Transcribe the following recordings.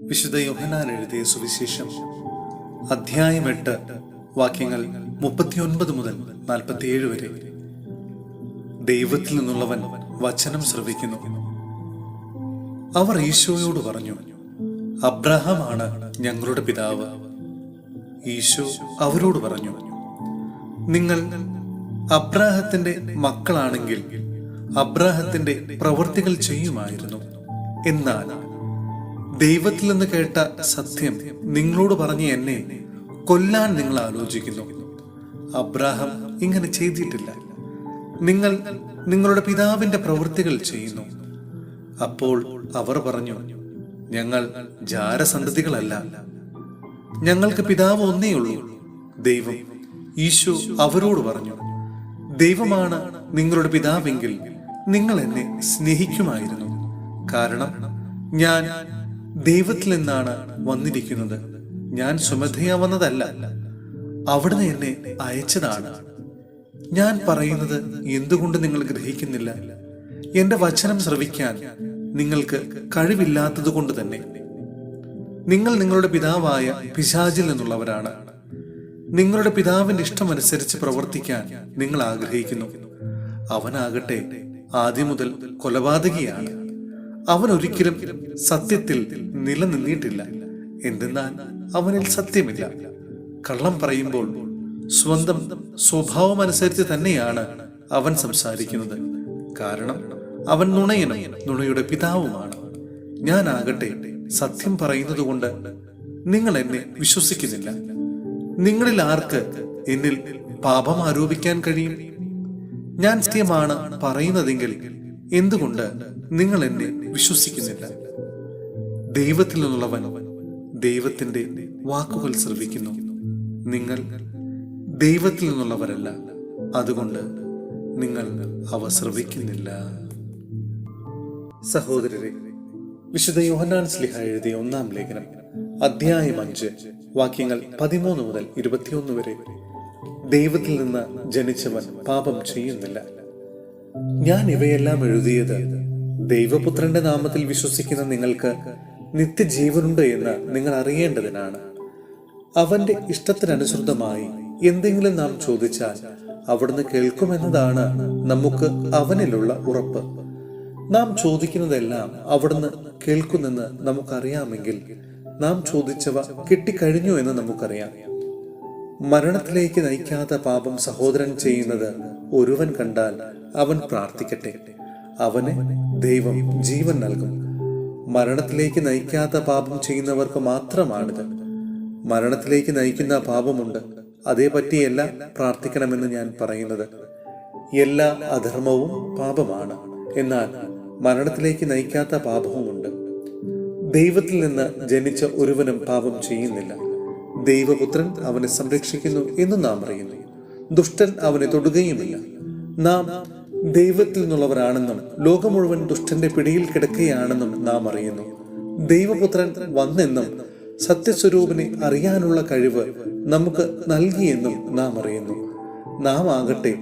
വിശുദ്ധ യോഹന്നാൻ എഴുതിയ സുവിശേഷം അധ്യായം 8 വാക്യങ്ങൾ 39 മുതൽ 47 വരെ. ദൈവത്തിൽ നിന്നുള്ളവൻ വചനം ശ്രവിക്കുന്നു. അവർ ഈശോയോട് പറഞ്ഞു, അബ്രഹാമാണ് ഞങ്ങളുടെ പിതാവ്. ഈശോ അവരോട് പറഞ്ഞു, നിങ്ങൾ അബ്രാഹത്തിന്റെ മക്കളാണെങ്കിൽ അബ്രാഹത്തിന്റെ പ്രവൃത്തികൾ ചെയ്യുമായിരുന്നു. എന്നാൽ ദൈവത്തിൽ നിന്ന് കേട്ട സത്യം നിങ്ങളോട് പറഞ്ഞ് എന്നെ കൊല്ലാൻ നിങ്ങൾ ആലോചിക്കുന്നു. അബ്രാഹാം ഇങ്ങനെ ചെയ്തിട്ടില്ല. നിങ്ങൾ നിങ്ങളുടെ പിതാവിന്റെ പ്രവൃത്തികൾ ചെയ്യുന്നു. അപ്പോൾ അവർ പറഞ്ഞു, ഞങ്ങൾ ജാരസന്തതികളല്ല, ഞങ്ങൾക്ക് പിതാവ് ഒന്നേയുള്ളൂ, ദൈവം. ഈശോ അവരോട് പറഞ്ഞു, ദൈവമാണ് നിങ്ങളുടെ പിതാവെങ്കിൽ നിങ്ങൾ എന്നെ സ്നേഹിക്കുമായിരുന്നു. കാരണം ഞാൻ ദൈവത്തിൽ നിന്നാണ് വന്നിരിക്കുന്നത്. ഞാൻ സ്വമേധയാ വന്നതല്ല, അവിടുന്ന് എന്നെ അയച്ചതാണ്. ഞാൻ പറയുന്നത് എന്തുകൊണ്ട് നിങ്ങൾ ഗ്രഹിക്കുന്നില്ല? എന്റെ വചനം ശ്രവിക്കാൻ നിങ്ങൾക്ക് കഴിവില്ലാത്തത് കൊണ്ട് തന്നെ. നിങ്ങൾ നിങ്ങളുടെ പിതാവായ പിശാചിൽ നിന്നുള്ളവരാണ്. നിങ്ങളുടെ പിതാവിന്റെ ഇഷ്ടമനുസരിച്ച് പ്രവർത്തിക്കാൻ നിങ്ങൾ ആഗ്രഹിക്കുന്നു. അവനാകട്ടെ ആദ്യം മുതൽ കൊലപാതകിയാണ്. അവൻ ഒരിക്കലും സത്യത്തിൽ നിലനിന്നിട്ടില്ല. എന്തെന്നാൽ അവനിൽ സത്യമില്ല. കള്ളം പറയുമ്പോൾ സ്വന്തം സ്വഭാവം അനുസരിച്ച് തന്നെയാണ് അവൻ സംസാരിക്കുന്നത്. കാരണം അവൻ നുണയനും നുണയുടെ പിതാവുമാണ്. ഞാനാകട്ടെ സത്യം പറയുന്നത് കൊണ്ട് നിങ്ങൾ എന്നെ വിശ്വസിക്കുന്നില്ല. നിങ്ങളിൽ ആർക്ക് എന്നിൽ പാപം ആരോപിക്കാൻ കഴിയും? ഞാൻ സത്യമാണ് പറയുന്നതെങ്കിൽ എന്തുകൊണ്ട് നിങ്ങൾ എന്നെ വിശ്വസിക്കുന്നില്ല? ദൈവത്തിൽ നിന്നുള്ളവൻ ദൈവത്തിന്റെ വാക്കുകൾ ശ്രവിക്കുന്നു. നിങ്ങൾ ദൈവത്തിൽ നിന്നുള്ളവരല്ല, അതുകൊണ്ട് നിങ്ങൾ അവ ശ്രവിക്കുന്നില്ല. സഹോദരരെ, വിശുദ്ധ യോഹന്നാൻ ശ്ലീഹ എഴുതിയ 1-ാം ലേഖനം അധ്യായം 5 വാക്യങ്ങൾ 13 മുതൽ 21 വരെ. ദൈവത്തിൽ നിന്ന് ജനിച്ചവൻ പാപം ചെയ്യുന്നില്ല. ഞാൻ ഇവയെല്ലാം എഴുതിയത് ദൈവപുത്രന്റെ നാമത്തിൽ വിശ്വസിക്കുന്ന നിങ്ങൾക്ക് നിത്യജീവനുണ്ട് എന്ന് നിങ്ങൾ അറിയേണ്ടതിനാണ്. അവന്റെ ഇഷ്ടത്തിനനുസൃതമായി എന്തെങ്കിലും നാം ചോദിച്ചാൽ അവിടുന്ന് കേൾക്കുമെന്നതാണ് നമുക്ക് അവനിലുള്ള ഉറപ്പ്. നാം ചോദിക്കുന്നതെല്ലാം അവിടുന്ന് കേൾക്കുന്നെന്ന് നമുക്കറിയാമെങ്കിൽ നാം ചോദിച്ചവ കിട്ടിക്കഴിഞ്ഞു എന്ന് നമുക്കറിയാം. മരണത്തിലേക്ക് നയിക്കാത്ത പാപം സഹോദരൻ ചെയ്യുന്നത് ഒരുവൻ കണ്ടാൽ അവൻ പ്രാർത്ഥിക്കട്ടെ, അവന് ദൈവം ജീവൻ നൽകും. മരണത്തിലേക്ക് നയിക്കാത്ത പാപം ചെയ്യുന്നവർക്ക് മാത്രമാണിത്. മരണത്തിലേക്ക് നയിക്കുന്ന പാപമുണ്ട്, അതേപറ്റിയല്ല പ്രാർത്ഥിക്കണമെന്ന് ഞാൻ പറയുന്നത്. എല്ലാ അധർമ്മവും പാപമാണ്, എന്നാൽ മരണത്തിലേക്ക് നയിക്കാത്ത പാപവുമുണ്ട്. ദൈവത്തിൽ നിന്ന് ജനിച്ച ഒരുവനും പാപം ചെയ്യുന്നില്ല. ദൈവപുത്രൻ അവനെ സംരക്ഷിക്കുന്നു എന്ന് നാം അറിയുന്നു. ദുഷ്ടൻ അവനെ തൊടുകയുമില്ല. നാം ദൈവത്തിൽ നിന്നുള്ളവരാണെന്നും ലോകം മുഴുവൻ ദുഷ്ടന്റെ പിടിയിൽ കിടക്കുകയാണെന്നും നാം അറിയുന്നു. ദൈവപുത്രൻ വന്നെന്നും സത്യസ്വരൂപനെ അറിയാനുള്ള കഴിവ് നമുക്ക് നൽകിയെന്നും നാം അറിയുന്നു. നാം ആകട്ടെ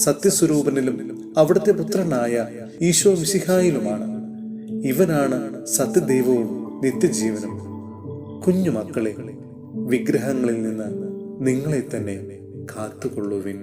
സത്യസ്വരൂപനിലും അവിടുത്തെ പുത്രനായ ഈശോ മിശിഹായിലുമാണ്. ഇവനാണ് സത്യദൈവവും നിത്യജീവനും. കുഞ്ഞുമക്കളെ, വിഗ്രഹങ്ങളിൽ നിന്ന് നിങ്ങളെ തന്നെ കാത്തുകൊള്ളുവിൻ.